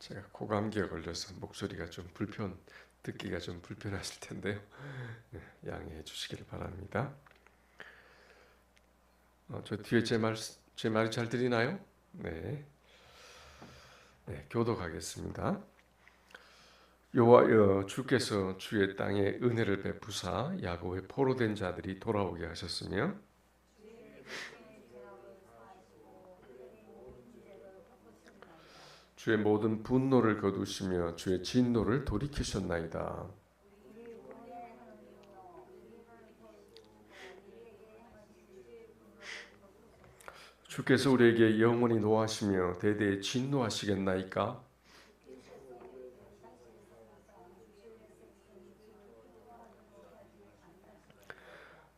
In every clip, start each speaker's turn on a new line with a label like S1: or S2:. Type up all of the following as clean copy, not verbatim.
S1: 제가 고감기에 걸려서 목소리가 좀 듣기가 좀 불편하실 텐데요. 네, 양해해 주시길 바랍니다. 저 뒤에 제 말이 잘 들리나요? 네, 네, 교독하겠습니다. 여호와여, 주께서 주의 땅에 은혜를 베푸사 야곱의 포로된 자들이 돌아오게 하셨으며 주의 모든 분노를 거두시며 주의 진노를 돌이키셨나이다. 주께서 우리에게 영원히 노하시며 대대에 진노하시겠나이까?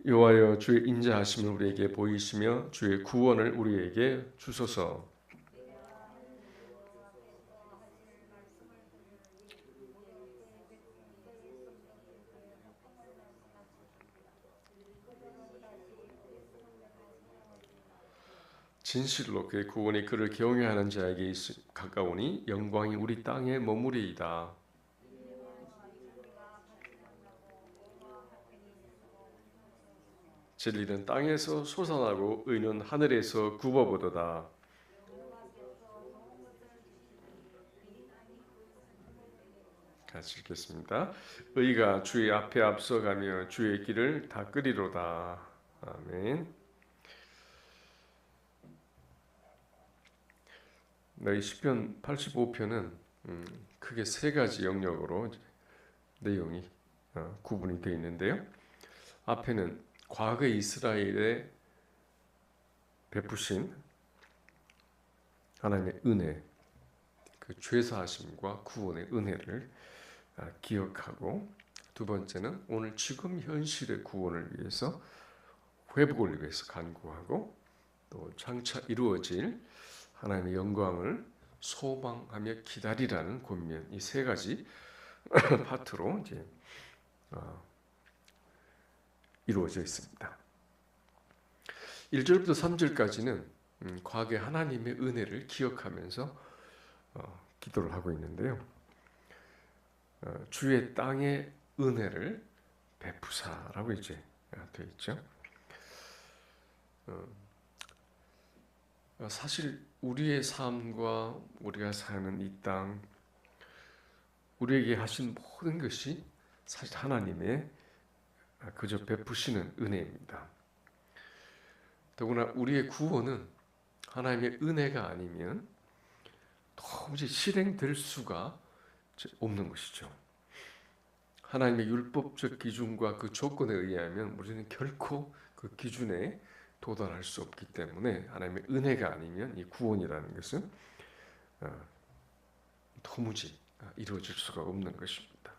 S1: 여호와여, 주의 인자하심을 우리에게 보이시며 주의 구원을 우리에게 주소서. 진실로 그의 구원이 그를 경외하는 자에게 가까우니 영광이 우리 땅에 머무리이다. 진리는 땅에서 솟아나고 의는 하늘에서 굽어보도다. 같이 읽겠습니다. 의가 주의 앞에 앞서가며 주의 길을 닦으리로다. 아멘. 이 시편 85편은 크게 세 가지 영역으로 내용이 구분이 되어 있는데요. 앞에는 과거 이스라엘에 베푸신 하나님의 은혜, 그 죄사하심과 구원의 은혜를 기억하고, 두 번째는 오늘 지금 현실의 구원을 위해서, 회복을 위해서 간구하고, 또 장차 이루어질 하나님의 영광을 소망하며 기다리라는 권면, 이 세 가지 파트로 이제 이루어져 있습니다. 1절부터 3절까지는 과거의 하나님의 은혜를 기억하면서 기도를 하고 있는데요. 주의 땅의 은혜를 베푸사라고 이제 되어 있죠. 사실 우리의 삶과 우리가 사는 이 땅, 우리에게 하신 모든 것이 사실 하나님의 그저 베푸시는 은혜입니다. 더구나 우리의 구원은 하나님의 은혜가 아니면 도무지 실행될 수가 없는 것이죠. 하나님의 율법적 기준과 그 조건에 의하면 우리는 결코 그 기준에 도달할 수 없기 때문에 하나님의 은혜가 아니면 이 구원이라는 것은 도무지 이루어질 수가 없는 것입니다.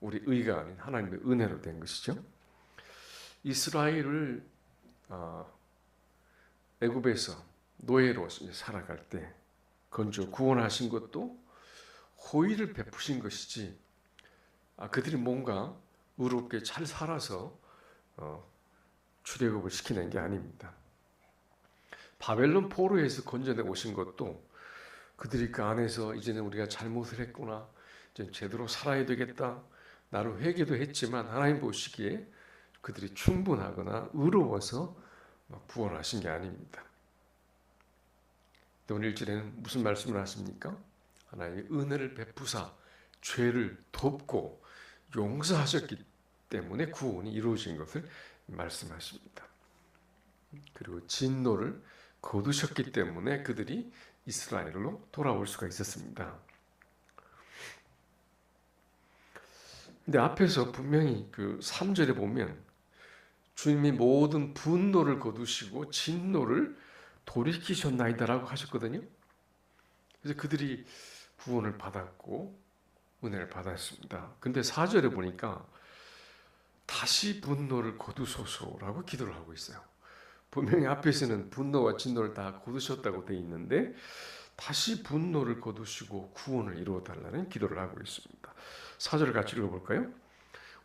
S1: 우리 의가 아닌 하나님의 은혜로 된 것이죠. 이스라엘을 애굽에서 노예로 살아갈 때 건져 구원하신 것도 호의를 베푸신 것이지, 그들이 뭔가 의롭게 잘 살아서 출애굽을 시키는 게 아닙니다. 바벨론 포로에서 건져내 오신 것도 그들이 그 안에서 이제는 우리가 잘못을 했구나, 이제 제대로 살아야 되겠다, 나름 회개도 했지만 하나님 보시기에 그들이 충분하거나 의로워서 구원하신 게 아닙니다. 오늘 1절에는 무슨 말씀을 하십니까? 하나님의 은혜를 베푸사 죄를 덮고 용서하셨기 때문에 구원이 이루어진 것을 말씀하십니다. 그리고 진노를 거두셨기 때문에 그들이 이스라엘로 돌아올 수가 있었습니다. 근데 앞에서 분명히 그 3절에 보면 주님이 모든 분노를 거두시고 진노를 돌이키셨나이다라고 하셨거든요. 그래서 그들이 구원을 받았고 은혜를 받았습니다. 근데 4절에 보니까 다시 분노를 거두소서라고 기도를 하고 있어요. 분명히 앞에서는 분노와 진노를 다 거두셨다고 되어 있는데 다시 분노를 거두시고 구원을 이루어 달라는 기도를 하고 있습니다. 4절을 같이 읽어볼까요?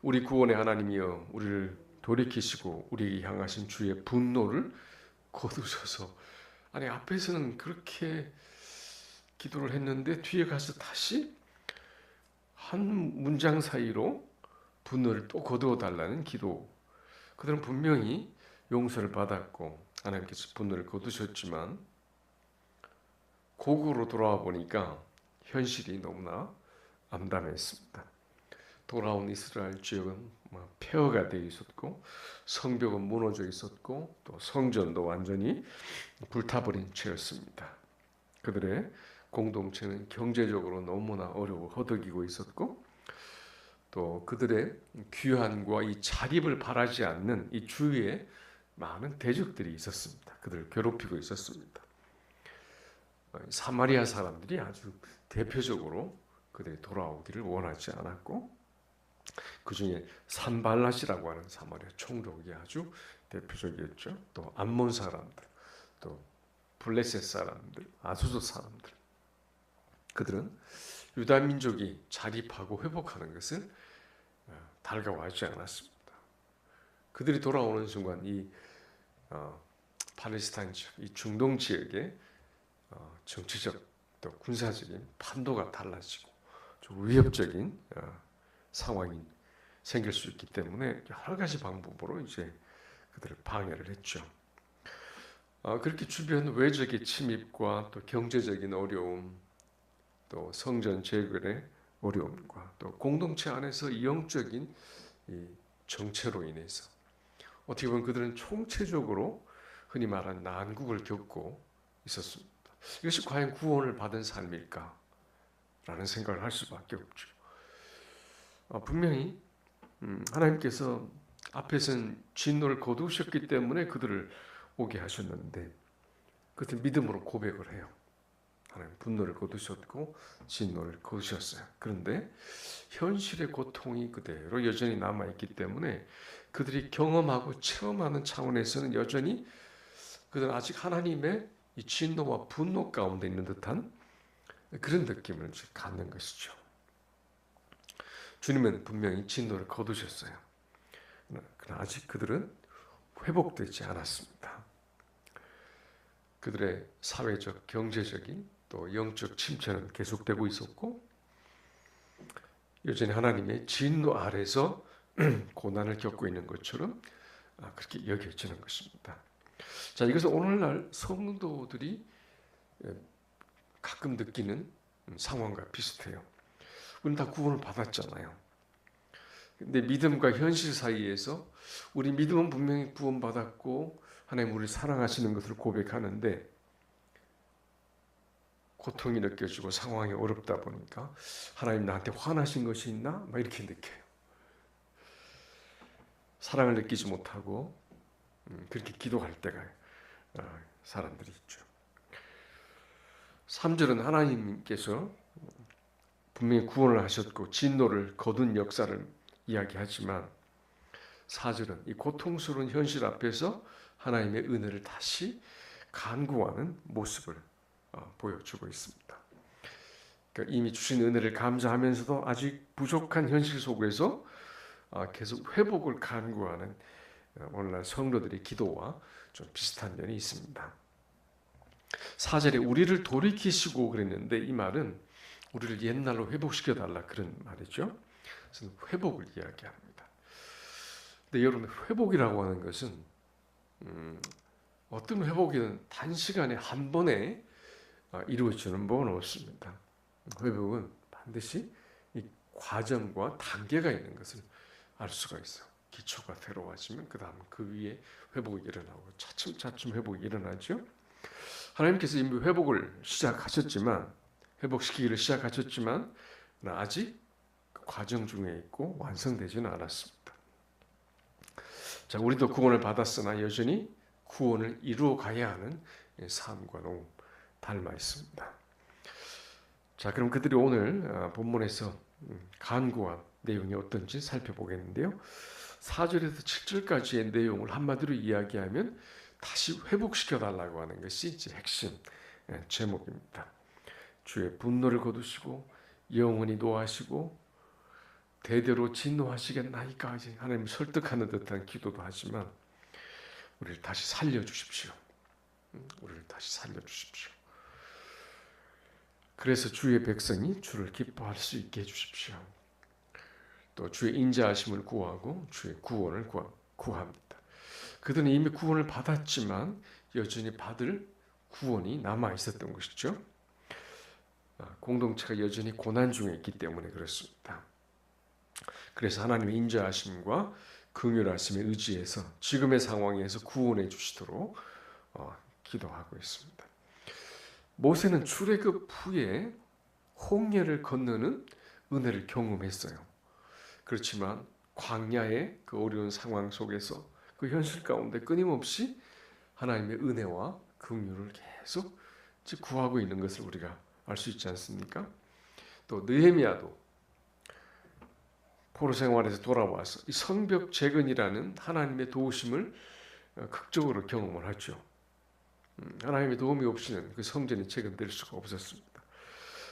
S1: 우리 구원의 하나님이여, 우리를 돌이키시고 우리에게 향하신 주의 분노를 거두셔서. 아니, 앞에서는 그렇게 기도를 했는데 뒤에 가서 다시 한 문장 사이로 분노를 또 거두어 달라는 기도. 그들은 분명히 용서를 받았고 하나님께서 분노를 거두셨지만 고국으로 돌아와 보니까 현실이 너무나 암담했습니다. 돌아온 이스라엘 지역은 폐허가 되어 있었고 성벽은 무너져 있었고 또 성전도 완전히 불타버린 채였습니다. 그들의 공동체는 경제적으로 너무나 어려워 허덕이고 있었고 또 그들의 귀환과 이 자립을 바라지 않는 이 주위에 많은 대적들이 있었습니다. 그들을 괴롭히고 있었습니다. 사마리아 사람들이 아주 대표적으로 그들이 돌아오기를 원하지 않았고 그 중에 산발랏이라고 하는 사마리아 총독이 아주 대표적이었죠. 또 암몬 사람들, 또 블레셋 사람들, 아수조 사람들. 그들은 유다 민족이 자립하고 회복하는 것을 달가워하지 않았습니다. 그들이 돌아오는 순간 이 팔레스타인 지역, 이 중동 지역의 정치적 또 군사적인 판도가 달라지고 좀 위협적인 상황이 생길 수 있기 때문에 여러 가지 방법으로 이제 그들을 방해를 했죠. 그렇게 주변 외적의 침입과 또 경제적인 어려움, 또 성전 재건의 어려움과 또 공동체 안에서 영적인 이 정체로 인해서 어떻게 보면 그들은 총체적으로 흔히 말하는 난국을 겪고 있었습니다. 이것이 과연 구원을 받은 삶일까? 라는 생각을 할 수밖에 없죠. 분명히 하나님께서 앞에서는 진노를 거두셨기 때문에 그들을 오게 하셨는데 그것을 믿음으로 고백을 해요. 하나님 분노를 거두셨고 진노를 거두셨어요. 그런데 현실의 고통이 그대로 여전히 남아있기 때문에 그들이 경험하고 체험하는 차원에서는 여전히 그들은 아직 하나님의 이 진노와 분노 가운데 있는 듯한 그런 느낌을 갖는 것이죠. 주님은 분명히 진노를 거두셨어요. 그러나 아직 그들은 회복되지 않았습니다. 그들의 사회적, 경제적인 또 영적 침체는 계속되고 있었고 여전히 하나님의 진노 아래서 고난을 겪고 있는 것처럼 그렇게 여겨지는 것입니다. 자, 이것은 오늘날 성도들이 가끔 느끼는 상황과 비슷해요. 우리는 다 구원을 받았잖아요. 근데 믿음과 현실 사이에서 우리 믿음은 분명히 구원받았고 하나님 우리를 사랑하시는 것을 고백하는데 고통이 느껴지고 상황이 어렵다 보니까 하나님 나한테 화나신 것이 있나? 막 이렇게 느껴요. 사랑을 느끼지 못하고 그렇게 기도할 때가 사람들이 있죠. 3절은 하나님께서 분명히 구원을 하셨고 진노를 거둔 역사를 이야기하지만 4절은 이 고통스러운 현실 앞에서 하나님의 은혜를 다시 간구하는 모습을 보여주고 있습니다. 그러니까 이미 주신 은혜를 감사하면서도 아직 부족한 현실 속에서 계속 회복을 간구하는 오늘날 성도들의 기도와 좀 비슷한 면이 있습니다. 4절에 우리를 돌이키시고 그랬는데 이 말은 우리를 옛날로 회복시켜 달라 그런 말이죠. 그래서 회복을 이야기합니다. 근데 여러분 회복이라고 하는 것은 어떤 회복이든 단시간에 한 번에 이루어지는 법은 없습니다. 회복은 반드시 이 과정과 단계가 있는 것을 알 수가 있어요. 기초가 새로워지면 그 다음 그 위에 회복이 일어나고 차츰차츰 회복이 일어나죠. 하나님께서 이미 회복을 시작하셨지만 회복시키기를 시작하셨지만 아직 그 과정 중에 있고 완성되지는 않았습니다. 자, 우리도 구원을 받았으나 여전히 구원을 이루어 가야 하는 삶과 너무 닮아 있습니다. 자, 그럼 그들이 오늘 본문에서 간구한 내용이 어떤지 살펴보겠는데요. 4절에서 7절까지의 내용을 한마디로 이야기하면 다시 회복시켜 달라고 하는 것이 이제 핵심 제목입니다. 주의 분노를 거두시고 영원히 노하시고 대대로 진노하시겠나이까 하나님 설득하는 듯한 기도도 하지만 우리를 다시 살려주십시오. 우리를 다시 살려주십시오. 그래서 주의 백성이 주를 기뻐할 수 있게 해주십시오. 또 주의 인자하심을 구하고 주의 구원을 구합니다. 그들은 이미 구원을 받았지만 여전히 받을 구원이 남아 있었던 것이죠. 공동체가 여전히 고난 중에 있기 때문에 그렇습니다. 그래서 하나님의 인자하심과 긍휼하심에 의지해서 지금의 상황에서 구원해 주시도록 기도하고 있습니다. 모세는 출애굽 후에 홍해를 건너는 은혜를 경험했어요. 그렇지만 광야의 그 어려운 상황 속에서 그 현실 가운데 끊임없이 하나님의 은혜와 긍휼을 계속 구하고 있는 것을 우리가 알 수 있지 않습니까? 또 느헤미야도 포로 생활에서 돌아와서 이 성벽 재건이라는 하나님의 도우심을 극적으로 경험을 하죠. 하나님의 도움이 없이는 그 성전이 재건될 수가 없었습니다.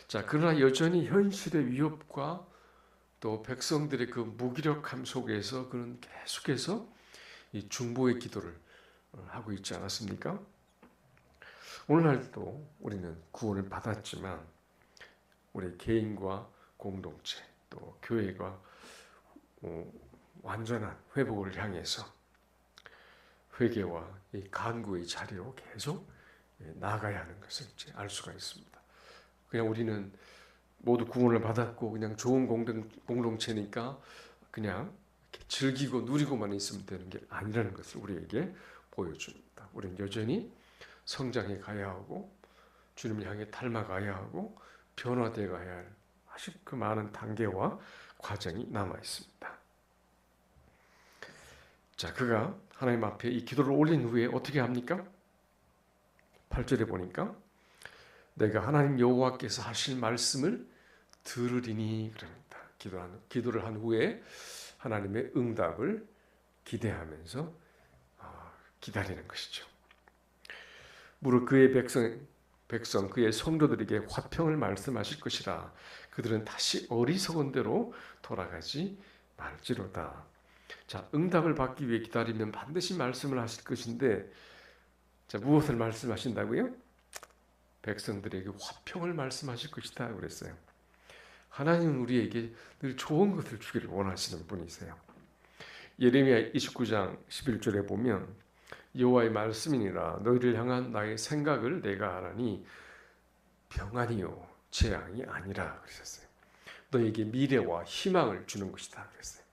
S1: 자, 그러나 여전히 현실의 위협과 또 백성들의 그 무기력함 속에서 그는 계속해서 이 중보의 기도를 하고 있지 않았습니까? 오늘날도 우리는 구원을 받았지만 우리 개인과 공동체 또 교회가 완전한 회복을 향해서 회개와 이 간구의 자리로 계속 나아가야 하는 것을 이제 알 수가 있습니다. 그냥 우리는 모두 구원을 받았고 그냥 좋은 공동체니까 그냥 즐기고 누리고만 있으면 되는 게 아니라는 것을 우리에게 보여줍니다. 우리는 여전히 성장해 가야 하고 주님을 향해 닮아가야 하고 변화되어 가야 할 아주 그 많은 단계와 과정이 남아 있습니다. 자, 그가 하나님 앞에 이 기도를 올린 후에 어떻게 합니까? 8절에 보니까 내가 하나님 여호와께서 하실 말씀을 들으리니 그럽니다. 기도를 한 후에 하나님의 응답을 기대하면서 기다리는 것이죠. 무릇 그의 백성 그의 성도들에게 화평을 말씀하실 것이라. 그들은 다시 어리석은 대로 돌아가지 말지로다. 자, 응답을 받기 위해 기다리면 반드시 말씀을 하실 것인데, 자, 무엇을 말씀하신다고요? 백성들에게 화평을 말씀하실 것이다 그랬어요. 하나님은 우리에게 늘 좋은 것을 주기를 원하시는 분이세요. 예레미야 29장 11절에 보면 여호와의 말씀이니라 너희를 향한 나의 생각을 내가 하나니 평안이요 재앙이 아니라 그러셨어요. 너희에게 미래와 희망을 주는 것이다 그랬어요.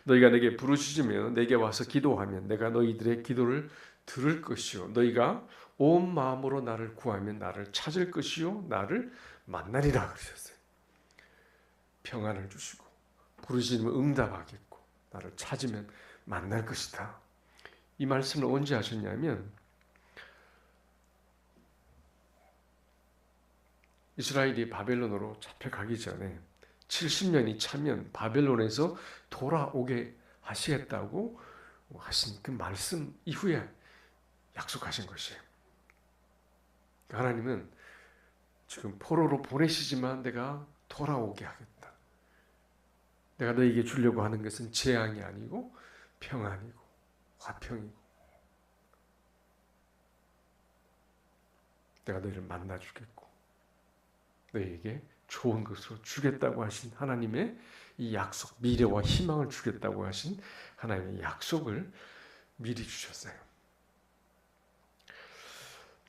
S1: 너희가 내게 부르짖으면 내게 와서 기도하면 내가 너희들의 기도를 들을 것이요 너희가 온 마음으로 나를 구하면 나를 찾을 것이요 나를 만나리라 그러셨어요. 평안을 주시고 부르짖으면 응답하겠고 나를 찾으면 만날 것이다. 이 말씀을 언제 하셨냐면 이스라엘이 바벨론으로 잡혀가기 전에 70년이 차면 바벨론에서 돌아오게 하시겠다고 하신 그 말씀 이후에 약속하신 것이에요. 하나님은 지금 포로로 보내시지만 내가 돌아오게 하겠다. 내가 너에게 주려고 하는 것은 재앙이 아니고 평안이고 화평이고 내가 너희를 만나 주겠고 너희에게 좋은 것으로 주겠다고 하신 하나님의 이 약속, 미래와 희망을 주겠다고 하신 하나님의 약속을 미리 주셨어요.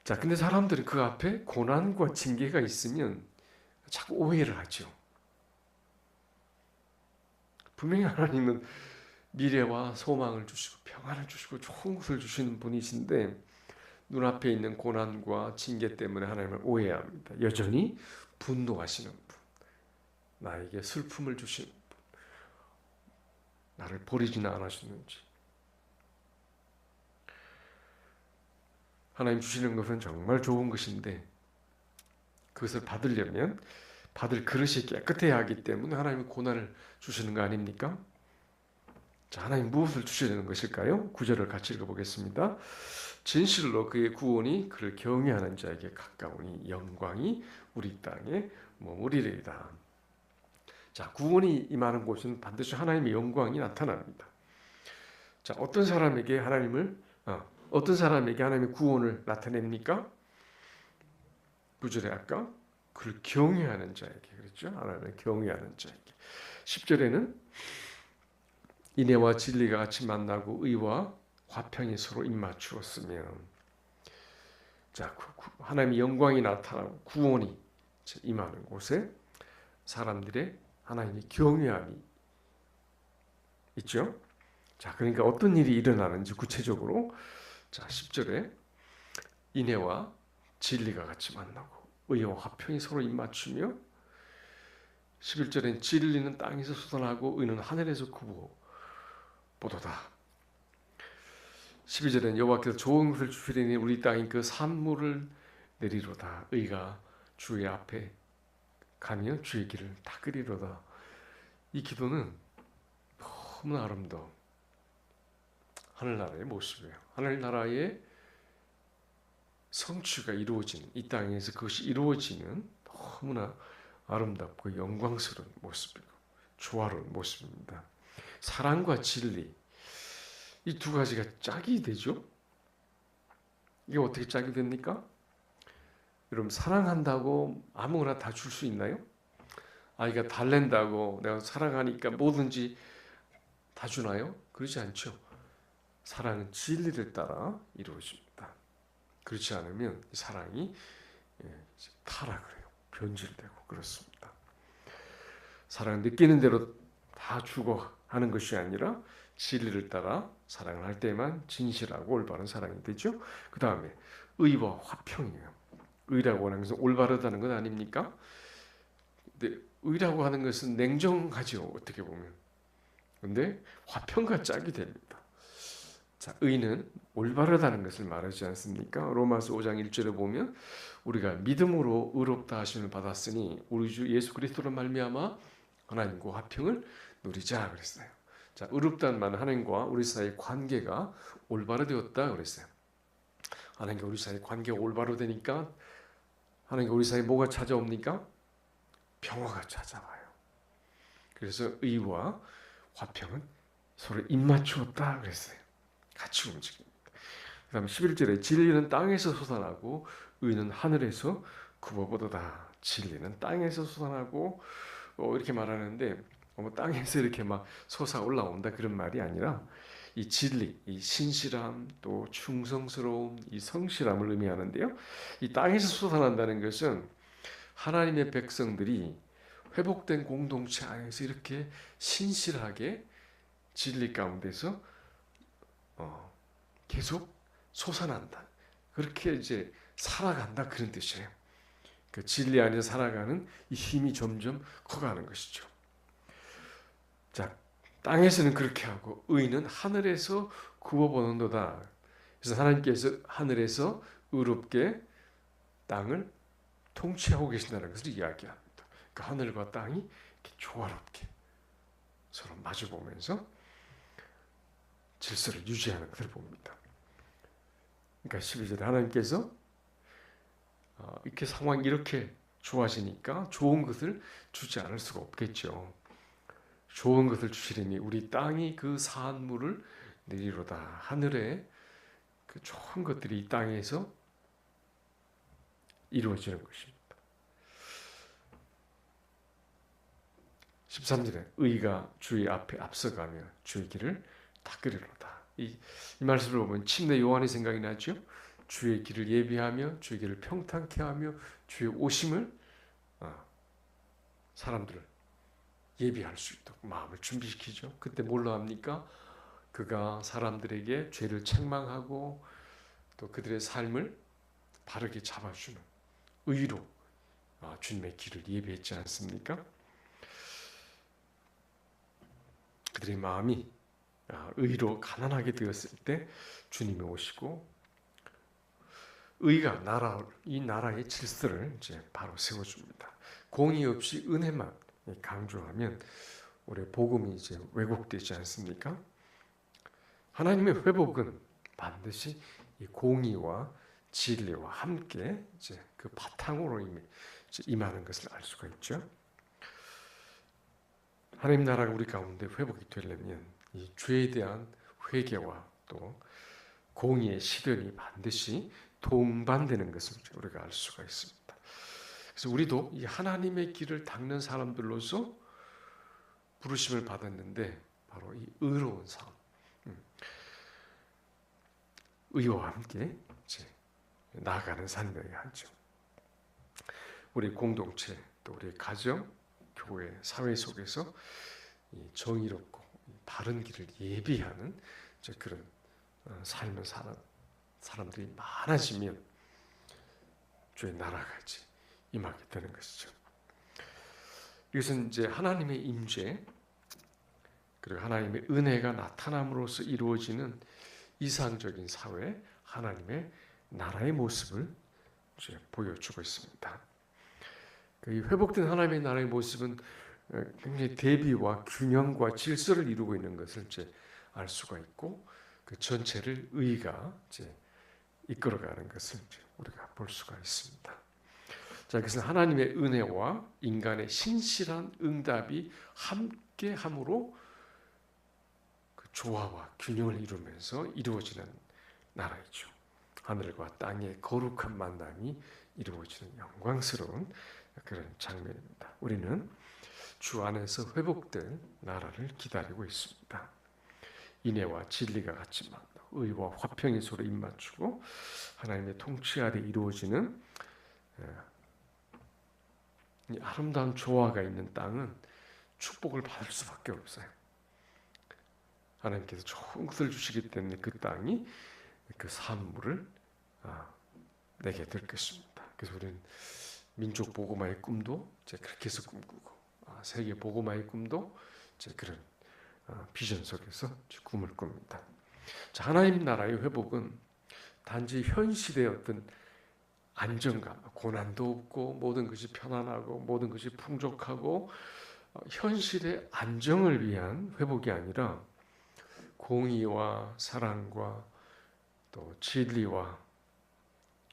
S1: 자, 근데 사람들은 그 앞에 고난과 징계가 있으면 자꾸 오해를 하죠. 분명히 하나님은 미래와 소망을 주시고 평안을 주시고 좋은 것을 주시는 분이신데 눈앞에 있는 고난과 징계 때문에 하나님을 오해합니다. 여전히 분노하시는 분, 나에게 슬픔을 주시는 분, 나를 버리지는 않으시는지. 하나님 주시는 것은 정말 좋은 것인데 그것을 받으려면 받을 그릇이 깨끗해야 하기 때문에 하나님이 고난을 주시는 거 아닙니까? 자, 하나님 무엇을 주시려는 것일까요? 9절을 같이 읽어보겠습니다. 진실로 그의 구원이 그를 경외하는 자에게 가까우니 영광이 우리 땅에 머무리리이다. 자, 구원이 임하는 곳은 반드시 하나님의 영광이 나타납니다. 자, 어떤 사람에게 하나님의 구원을 나타냅니까? 9절에 아까 그를 경외하는 자에게 그랬죠. 하나님을 경외하는 자에게. 10절에는 인애와 진리가 같이 만나고 의와 화평이 서로 입맞추었으면, 자, 하나님의 영광이 나타나고 구원이 임하는 곳에 사람들의 하나님의 경외함이 있죠. 자, 그러니까 어떤 일이 일어나는지 구체적으로, 자, 10절에 인애와 진리가 같이 만나고 의와 화평이 서로 입맞추며, 11절엔 진리는 땅에서 솟아나고 의는 하늘에서 구보도다. 12절엔 여호와께서 좋은 것을 주시리니 우리 땅이 그 산물을 내리로다. 의가 주의 앞에 가며 주의 길을 닦으리로다. 이 기도는 너무나 아름다운 하늘나라의 모습이에요. 하늘나라의 성취가 이루어지는, 이 땅에서 그것이 이루어지는 너무나 아름답고 영광스러운 모습이고 조화로운 모습입니다. 사랑과 진리, 이 두 가지가 짝이 되죠. 이게 어떻게 짝이 됩니까? 여러분, 사랑한다고 아무거나 다 줄 수 있나요? 아이가 달랜다고 내가 사랑하니까 뭐든지 다 주나요? 그렇지 않죠. 사랑은 진리를 따라 이루어집니다. 그렇지 않으면 사랑이 타락을 해요. 변질되고 그렇습니다. 사랑은 느끼는 대로 다 주고 하는 것이 아니라 진리를 따라 사랑을 할 때만 진실하고 올바른 사랑이 되죠. 그 다음에 의와 화평이에요. 의라고 하는 것은 올바르다는 것 아닙니까? 근데 의라고 하는 것은 냉정하죠. 어떻게 보면. 근데 화평과 짝이 됩니다. 자, 의는 올바르다는 것을 말하지 않습니까? 로마서 5장 1절에 보면 우리가 믿음으로 의롭다 하심을 받았으니 우리 주 예수 그리스도로 말미암아 하나님과 화평을 누리자 그랬어요. 자, 의롭다는 말은 하나님과 우리 사이의 관계가 올바르되었다 그랬어요. 하나님과 우리 사이의 관계가 올바로 되니까 하나님과 우리 사이에 뭐가 찾아옵니까? 평화가 찾아와요. 그래서 의와 화평은 서로 입맞추었다 그랬어요. 같이 움직입니다. 그 다음 11절에 진리는 땅에서 솟아나고 의는 하늘에서 굽어보도다. 진리는 땅에서 솟아나고 이렇게 말하는데 땅에서 이렇게 막 솟아 올라온다 그런 말이 아니라 이 진리, 이 신실함, 또 충성스러움, 이 성실함을 의미하는데요. 이 땅에서 솟아난다는 것은 하나님의 백성들이 회복된 공동체 안에서 이렇게 신실하게 진리 가운데서 계속 솟아난다. 그렇게 이제 살아간다 그런 뜻이에요. 그 진리 안에서 살아가는 이 힘이 점점 커가는 것이죠. 자, 땅에서는 그렇게 하고 의는 하늘에서 구워보는도다. 그래서 하나님께서 하늘에서 의롭게 땅을 통치하고 계신다는 것을 이야기합니다. 그 하늘과 땅이 이렇게 조화롭게 서로 마주보면서 질서를 유지하는 것을 봅니다. 그러니까 12절에 하나님께서 이렇게 상황이 이렇게 좋아지니까 좋은 것을 주지 않을 수가 없겠죠. 좋은 것을 주시리니 우리 땅이 그 산물을 내리로다. 하늘에 그 좋은 것들이 이 땅에서 이루어지는 것입니다. 13절에 의가 주의 앞에 앞서가며 주의 길을 닦으리로다. 이 말씀을 보면 침례 요한의 생각이 나죠. 주의 길을 예비하며 주의 길을 평탄케 하며 주의 오심을 사람들을 예비할 수 있도록 마음을 준비시키죠. 그때 뭘로 합니까? 그가 사람들에게 죄를 책망하고 또 그들의 삶을 바르게 잡아주는 의로 주님의 길을 예비했지 않습니까? 그들의 마음이 의로 가난하게 되었을 때 주님이 오시고 의가 이 나라의 질서를 이제 바로 세워줍니다. 공의 없이 은혜만 강조하면 우리 복음이 이제 왜곡되지 않습니까? 하나님의 회복은 반드시 이 공의와 진리와 함께 이제 그 바탕으로 임하는 것을 알 수가 있죠. 하나님 나라가 우리 가운데 회복이 되려면 이 죄에 대한 회개와 또 공의의 실현이 반드시 동반되는 것을 우리가 알 수가 있습니다. 그래서 우리도 이 하나님의 길을 닦는 사람들로서 부르심을 받았는데 바로 이 의로운 삶, 의와 함께 이제 나아가는 삶이어야 하죠. 우리 공동체, 또 우리 가정, 교회, 사회 속에서 이 정의롭고 바른 길을 예비하는 그런 삶을 사는 사람들이 많아지면 주의 나라가 이제 임하게 되는 것이죠. 이것은 이제 하나님의 임재 그리고 하나님의 은혜가 나타남으로써 이루어지는 이상적인 사회, 하나님의 나라의 모습을 이제 보여주고 있습니다. 이 회복된 하나님의 나라의 모습은 굉장히 대비와 균형과 질서를 이루고 있는 것을 이제 알 수가 있고, 그 전체를 의가 이제 이끌어가는 것을 이제 우리가 볼 수가 있습니다. 자, 그것은 하나님의 은혜와 인간의 신실한 응답이 함께함으로 그 조화와 균형을 이루면서 이루어지는 나라이죠. 하늘과 땅의 거룩한 만남이 이루어지는 영광스러운 그런 장면입니다. 우리는 주 안에서 회복될 나라를 기다리고 있습니다. 인애와 진리가 같이 만나 의와 화평의 소로 입맞추고 하나님의 통치 아래 이루어지는 이 아름다운 조화가 있는 땅은 축복을 받을 수밖에 없어요. 하나님께서 좋은 것을 주시기 때문에 그 땅이 그 산물을 내게 될 것입니다. 그래서 우리는 민족 복음화의 꿈도 이제 그렇게 해서 꿈꾸고, 세계 복음화의 꿈도 이제 그런 비전 속에서 꿈을 꿉니다. 자, 하나님 나라의 회복은 단지 현실의 어떤 안정감, 고난도 없고 모든 것이 편안하고 모든 것이 풍족하고 현실의 안정을 위한 회복이 아니라 공의와 사랑과 또 진리와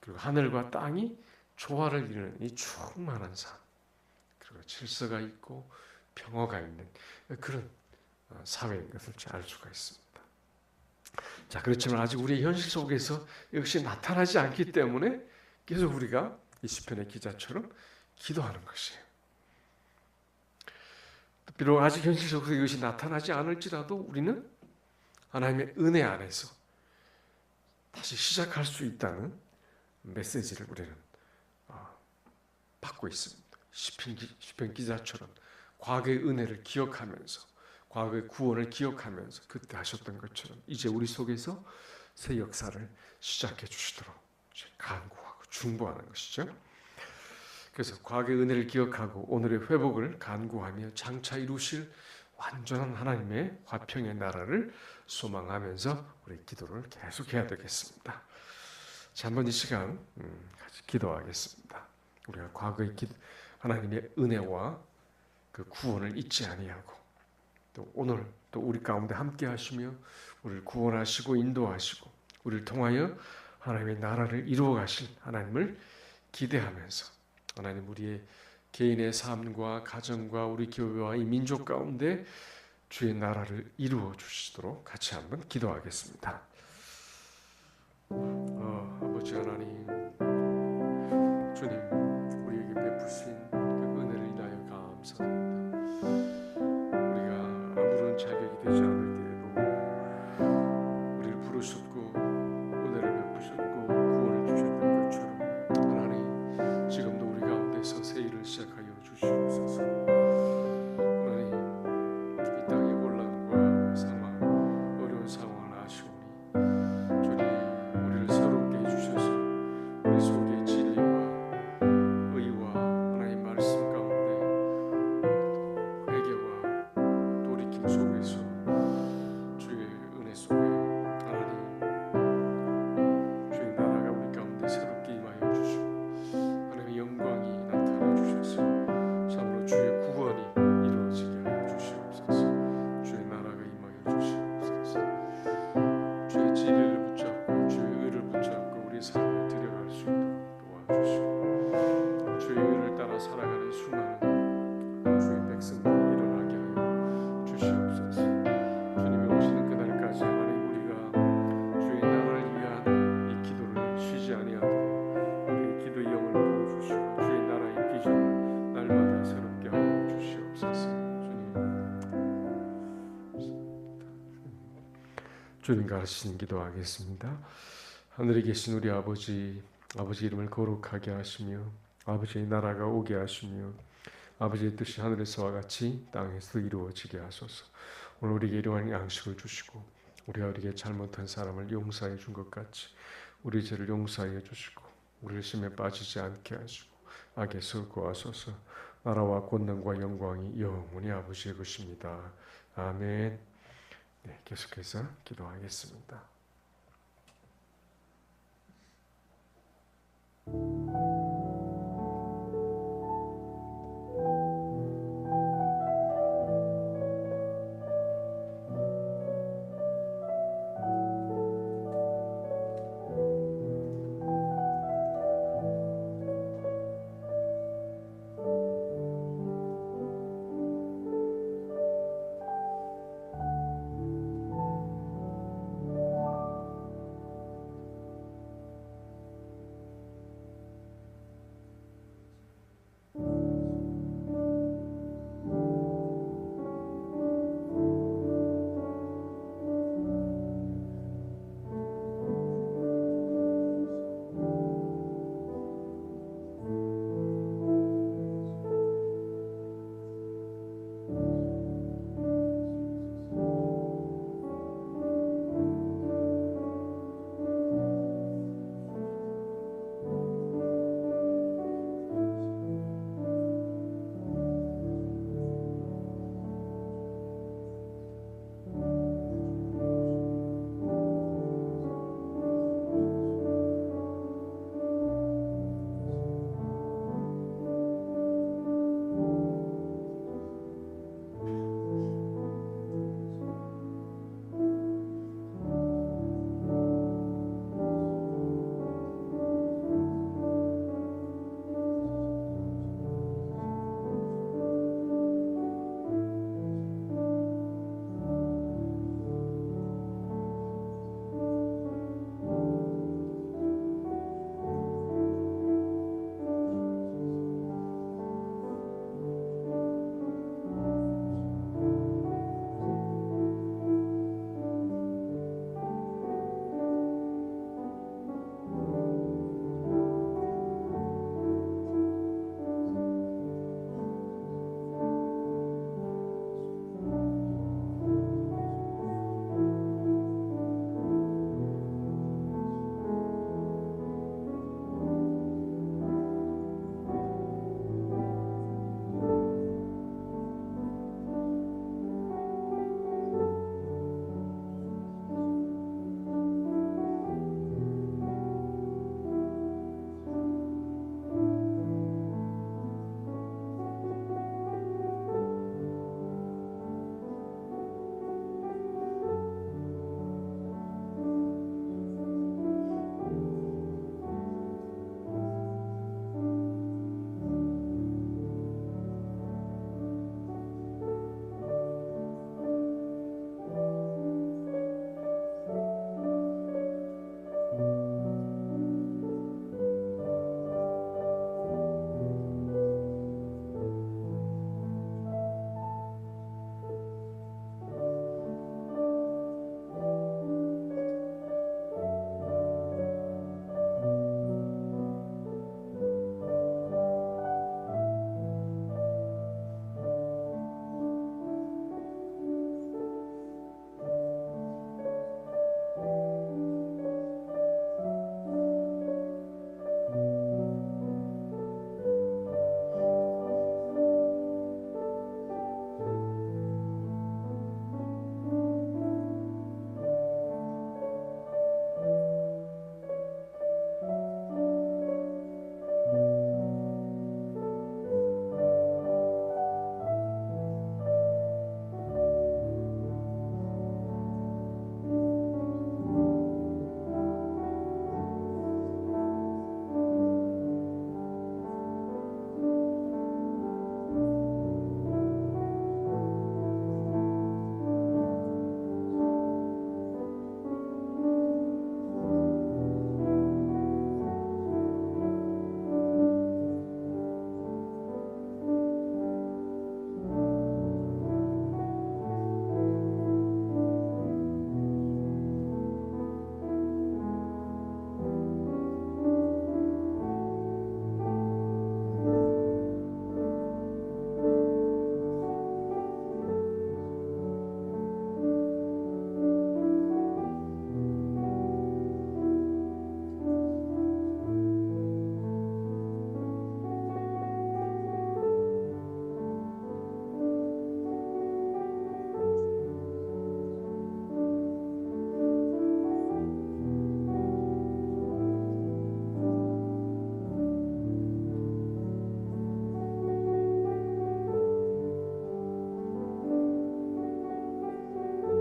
S1: 그리고 하늘과 땅이 조화를 이루는 이 충만한 삶, 그리고 질서가 있고 평화가 있는 그런 사회인 것을 알 수가 있습니다. 자, 그렇지만 아직 우리의 현실 속에서 이것이 나타나지 않기 때문에 계속 우리가 이 시편의 기자처럼 기도하는 것이에요. 비록 아직 현실 속에서 이것이 나타나지 않을지라도 우리는 하나님의 은혜 안에서 다시 시작할 수 있다는 메시지를 우리는 받고 있습니다. 시편 기자처럼 과거의 은혜를 기억하면서, 과거의 구원을 기억하면서 그때 하셨던 것처럼 이제 우리 속에서 새 역사를 시작해 주시도록 간구하고 중보하는 것이죠. 그래서 과거의 은혜를 기억하고 오늘의 회복을 간구하며 장차 이루실 완전한 하나님의 화평의 나라를 소망하면서 우리 기도를 계속해야 되겠습니다. 자, 한번 이 시간 같이 기도하겠습니다. 우리가 과거의 하나님의 은혜와 그 구원을 잊지 아니하고 또 오늘 또 우리 가운데 함께 하시며 우리를 구원하시고 인도하시고 우리를 통하여 하나님의 나라를 이루어 가실 하나님을 기대하면서 하나님 우리의 개인의 삶과 가정과 우리 교회와 이 민족 가운데 주의 나라를 이루어 주시도록 같이 한번 기도하겠습니다. 아버지 하나님, 주님 우리에게 베푸신 그 은혜를 인하여 감사합니다. 우리가 아무런 자격이 되지 않을 때에도 우리를 부르셨고 은혜를 베푸셨고 구원을 주셨던 것처럼 하나님 지금도 우리 가운데서 새 일을 시작하여 주시옵소서. 하나님 이 땅의 혼란과 상황, 어려운 상황을 아시오니 주님 우리를 새롭게 해주셔서 우리 속에 진리와 의와 하나님 말씀 가운데 회개와 돌이킴 속에서 주의 은혜 속에 하나님 주의 나라가 우리 가운데 새롭게 임하여 주시고 하나님의 영광이 나타나 주셔서 참으로 주의 구원이 이루어지게 하여 주시옵소서. 주의 나라가 임하여 주시옵소서. 주의 진리를 붙잡고 주의 의를 붙잡고 우리 삶을 들여갈 수 있도록 도와주시고 주의 의를 따라 살아가는 수많은 주의 백성들이 일어나게 하여 주시옵소서. 주님이 오시는 그날까지 하나님 우리가 주의 나라를 위한 이 기도를 쉬지 아니하도록 우리의 기도의 영을 부어주시고 주의 나라의 비전을 주님 가르치는 기도하겠습니다. 하늘에 계신 우리 아버지, 아버지 이름을 거룩하게 하시며 아버지의 나라가 오게 하시며 아버지의 뜻이 하늘에서와 같이 땅에서 이루어지게 하소서. 오늘 우리에게 일용할 양식을 주시고 우리가 우리에게 잘못한 사람을 용서해 준 것 같이 우리 죄를 용서하여 주시고 우리를 심에 빠지지 않게 하시고 악에서 구하소서. 나라와 권능과 영광이 영원히 아버지의 것입니다. 아멘. 네, 계속해서 기도하겠습니다.